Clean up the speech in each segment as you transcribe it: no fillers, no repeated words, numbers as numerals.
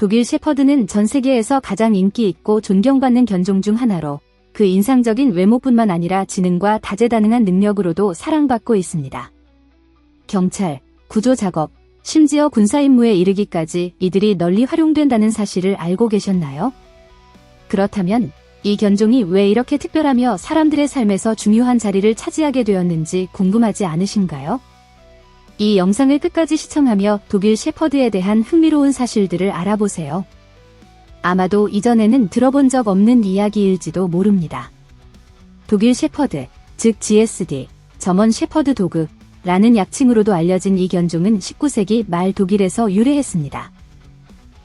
독일 셰퍼드는 전 세계에서 가장 인기 있고 존경받는 견종 중 하나로 그 인상적인 외모뿐만 아니라 지능과 다재다능한 능력으로도 사랑받고 있습니다. 경찰, 구조 작업, 심지어 군사 임무에 이르기까지 이들이 널리 활용된다는 사실을 알고 계셨나요? 그렇다면 이 견종이 왜 이렇게 특별하며 사람들의 삶에서 중요한 자리를 차지하게 되었는지 궁금하지 않으신가요? 이 영상을 끝까지 시청하며 독일 셰퍼드에 대한 흥미로운 사실들을 알아보세요. 아마도 이전에는 들어본 적 없는 이야기일지도 모릅니다. 독일 셰퍼드, 즉 GSD, 점원 셰퍼드 도그라는 약칭으로도 알려진 이 견종은 19세기 말 독일에서 유래했습니다.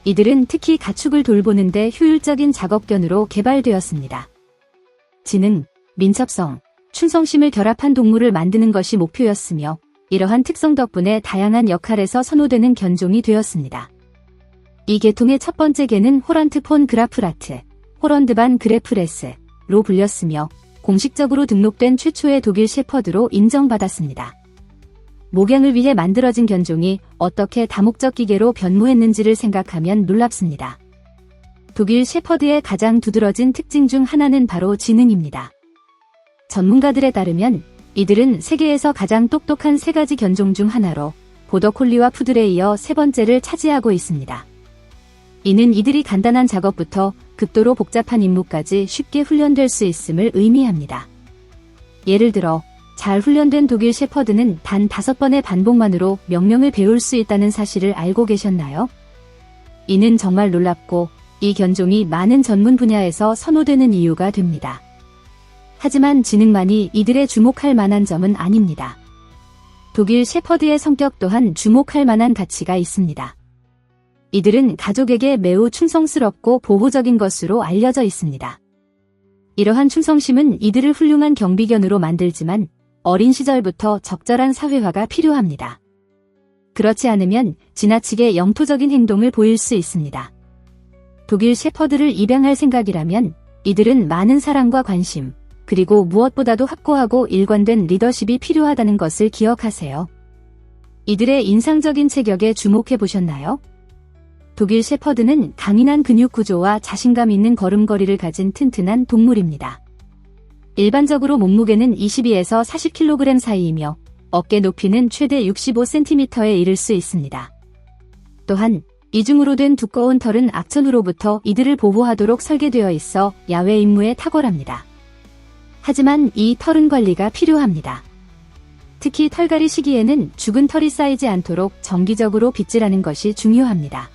이들은 특히 가축을 돌보는 데 효율적인 작업견으로 개발되었습니다. 지능, 민첩성, 충성심을 결합한 동물을 만드는 것이 목표였으며 이러한 특성 덕분에 다양한 역할에서 선호되는 견종이 되었습니다. 이 계통의 첫 번째 개는 호란트 폰 그라프라트, 호런드 반 그레프레스로 불렸으며 공식적으로 등록된 최초의 독일 셰퍼드로 인정받았습니다. 목양을 위해 만들어진 견종이 어떻게 다목적 기계로 변모했는지를 생각하면 놀랍습니다. 독일 셰퍼드의 가장 두드러진 특징 중 하나는 바로 지능입니다. 전문가들에 따르면 이들은 세계에서 가장 똑똑한 세 가지 견종 중 하나로 보더콜리와 푸들에 이어 세 번째를 차지하고 있습니다. 이는 이들이 간단한 작업부터 극도로 복잡한 임무까지 쉽게 훈련될 수 있음을 의미합니다. 예를 들어 잘 훈련된 독일 셰퍼드는 단 5번의 반복만으로 명령을 배울 수 있다는 사실을 알고 계셨나요? 이는 정말 놀랍고 이 견종이 많은 전문 분야에서 선호되는 이유가 됩니다. 하지만 지능만이 이들의 주목할 만한 점은 아닙니다. 독일 셰퍼드의 성격 또한 주목할 만한 가치가 있습니다. 이들은 가족에게 매우 충성스럽고 보호적인 것으로 알려져 있습니다. 이러한 충성심은 이들을 훌륭한 경비견으로 만들지만 어린 시절부터 적절한 사회화가 필요합니다. 그렇지 않으면 지나치게 영토적인 행동을 보일 수 있습니다. 독일 셰퍼드를 입양할 생각이라면 이들은 많은 사랑과 관심, 그리고 무엇보다도 확고하고 일관된 리더십이 필요하다는 것을 기억하세요. 이들의 인상적인 체격에 주목해 보셨나요? 독일 셰퍼드는 강인한 근육 구조와 자신감 있는 걸음걸이를 가진 튼튼한 동물입니다. 일반적으로 몸무게는 22에서 40kg 사이이며 어깨 높이는 최대 65cm에 이를 수 있습니다. 또한 이중으로 된 두꺼운 털은 악천후로부터 이들을 보호하도록 설계되어 있어 야외 임무에 탁월합니다. 하지만 이 털은 관리가 필요합니다. 특히 털갈이 시기에는 죽은 털이 쌓이지 않도록 정기적으로 빗질하는 것이 중요합니다.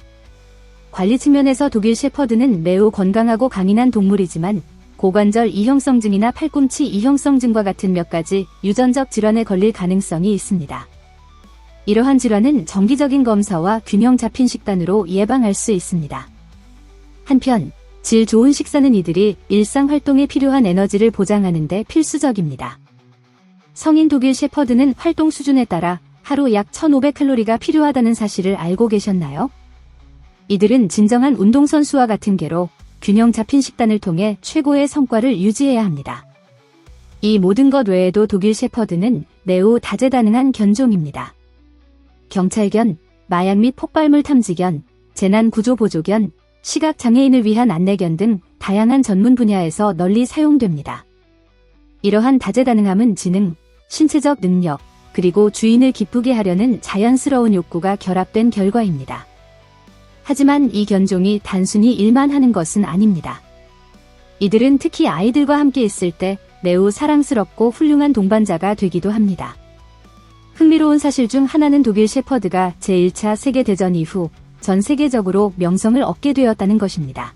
관리 측면에서 독일 셰퍼드는 매우 건강하고 강인한 동물이지만 고관절 이형성증이나 팔꿈치 이형성증과 같은 몇 가지 유전적 질환에 걸릴 가능성이 있습니다. 이러한 질환은 정기적인 검사와 균형 잡힌 식단으로 예방할 수 있습니다. 한편 질 좋은 식사는 이들이 일상 활동에 필요한 에너지를 보장하는 데 필수적입니다. 성인 독일 셰퍼드는 활동 수준에 따라 하루 약 1500칼로리가 필요하다는 사실을 알고 계셨나요? 이들은 진정한 운동선수와 같은 개로 균형 잡힌 식단을 통해 최고의 성과를 유지해야 합니다. 이 모든 것 외에도 독일 셰퍼드는 매우 다재다능한 견종입니다. 경찰견, 마약 및 폭발물 탐지견, 재난구조보조견, 시각장애인을 위한 안내견 등 다양한 전문 분야에서 널리 사용됩니다. 이러한 다재다능함은 지능, 신체적 능력, 그리고 주인을 기쁘게 하려는 자연스러운 욕구가 결합된 결과입니다. 하지만 이 견종이 단순히 일만 하는 것은 아닙니다. 이들은 특히 아이들과 함께 있을 때 매우 사랑스럽고 훌륭한 동반자가 되기도 합니다. 흥미로운 사실 중 하나는 독일 셰퍼드가 제1차 세계대전 이후 전 세계적으로 명성을 얻게 되었다는 것입니다.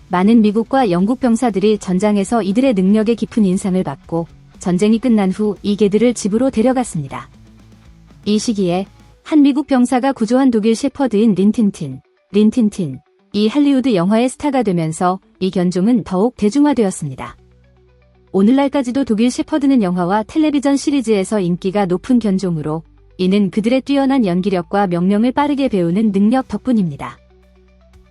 많은 미국과 영국 병사들이 전장에서 이들의 능력에 깊은 인상을 받고 전쟁이 끝난 후 이 개들을 집으로 데려갔습니다. 이 시기에 한 미국 병사가 구조한 독일 셰퍼드인 린틴틴, 이 할리우드 영화의 스타가 되면서 이 견종은 더욱 대중화되었습니다. 오늘날까지도 독일 셰퍼드는 영화와 텔레비전 시리즈에서 인기가 높은 견종으로 이는 그들의 뛰어난 연기력과 명령을 빠르게 배우는 능력 덕분입니다.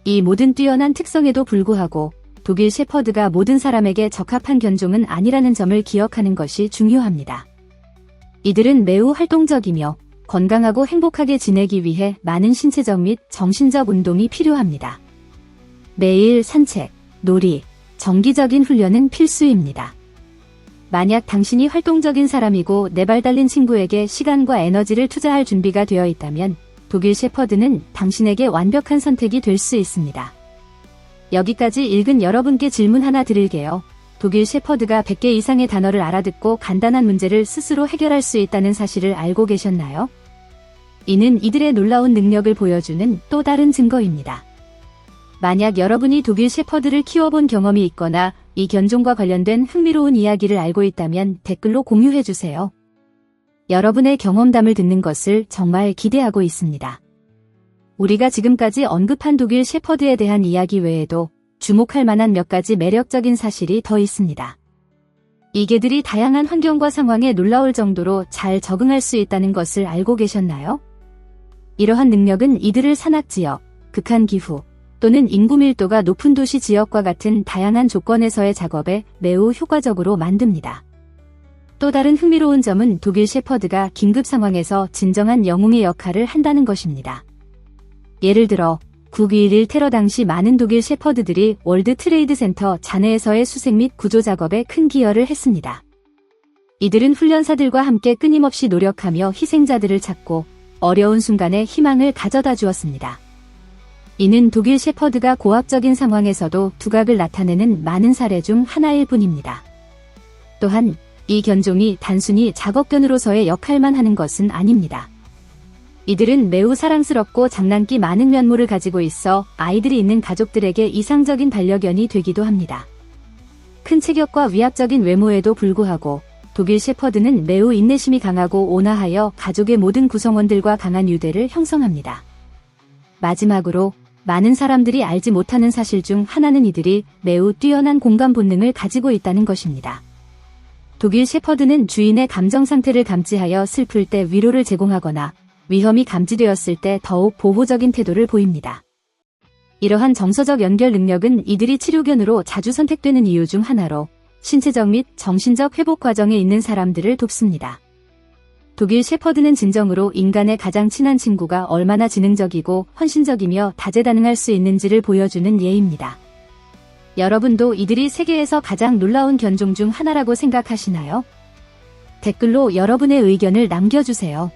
이 모든 뛰어난 특성에도 불구하고 독일 셰퍼드가 모든 사람에게 적합한 견종은 아니라는 점을 기억하는 것이 중요합니다. 이들은 매우 활동적이며 건강하고 행복하게 지내기 위해 많은 신체적 및 정신적 운동이 필요합니다. 매일 산책, 놀이, 정기적인 훈련은 필수입니다. 만약 당신이 활동적인 사람이고 네 발 달린 친구에게 시간과 에너지를 투자할 준비가 되어 있다면 독일 셰퍼드는 당신에게 완벽한 선택이 될 수 있습니다. 여기까지 읽은 여러분께 질문 하나 드릴게요. 독일 셰퍼드가 100개 이상의 단어를 알아듣고 간단한 문제를 스스로 해결할 수 있다는 사실을 알고 계셨나요? 이는 이들의 놀라운 능력을 보여주는 또 다른 증거입니다. 만약 여러분이 독일 셰퍼드를 키워본 경험이 있거나 이 견종과 관련된 흥미로운 이야기를 알고 있다면 댓글로 공유해주세요. 여러분의 경험담을 듣는 것을 정말 기대하고 있습니다. 우리가 지금까지 언급한 독일 셰퍼드에 대한 이야기 외에도 주목할 만한 몇 가지 매력적인 사실이 더 있습니다. 이 개들이 다양한 환경과 상황에 놀라울 정도로 잘 적응할 수 있다는 것을 알고 계셨나요? 이러한 능력은 이들을 산악지역, 극한 기후, 또는 인구 밀도가 높은 도시 지역과 같은 다양한 조건에서의 작업에 매우 효과적으로 만듭니다. 또 다른 흥미로운 점은 독일 셰퍼드가 긴급 상황에서 진정한 영웅의 역할을 한다는 것입니다. 예를 들어 9.11 테러 당시 많은 독일 셰퍼드들이 월드 트레이드 센터 잔해에서의 수색 및 구조 작업에 큰 기여를 했습니다. 이들은 훈련사들과 함께 끊임없이 노력하며 희생자들을 찾고 어려운 순간에 희망을 가져다 주었습니다. 이는 독일 셰퍼드가 고압적인 상황에서도 두각을 나타내는 많은 사례 중 하나일 뿐입니다. 또한 이 견종이 단순히 작업견으로서의 역할만 하는 것은 아닙니다. 이들은 매우 사랑스럽고 장난기 많은 면모를 가지고 있어 아이들이 있는 가족들에게 이상적인 반려견이 되기도 합니다. 큰 체격과 위압적인 외모에도 불구하고 독일 셰퍼드는 매우 인내심이 강하고 온화하여 가족의 모든 구성원들과 강한 유대를 형성합니다. 마지막으로 많은 사람들이 알지 못하는 사실 중 하나는 이들이 매우 뛰어난 공감 본능을 가지고 있다는 것입니다. 독일 셰퍼드는 주인의 감정 상태를 감지하여 슬플 때 위로를 제공하거나 위험이 감지되었을 때 더욱 보호적인 태도를 보입니다. 이러한 정서적 연결 능력은 이들이 치료견으로 자주 선택되는 이유 중 하나로 신체적 및 정신적 회복 과정에 있는 사람들을 돕습니다. 독일 셰퍼드는 진정으로 인간의 가장 친한 친구가 얼마나 지능적이고 헌신적이며 다재다능할 수 있는지를 보여주는 예입니다. 여러분도 이들이 세계에서 가장 놀라운 견종 중 하나라고 생각하시나요? 댓글로 여러분의 의견을 남겨주세요.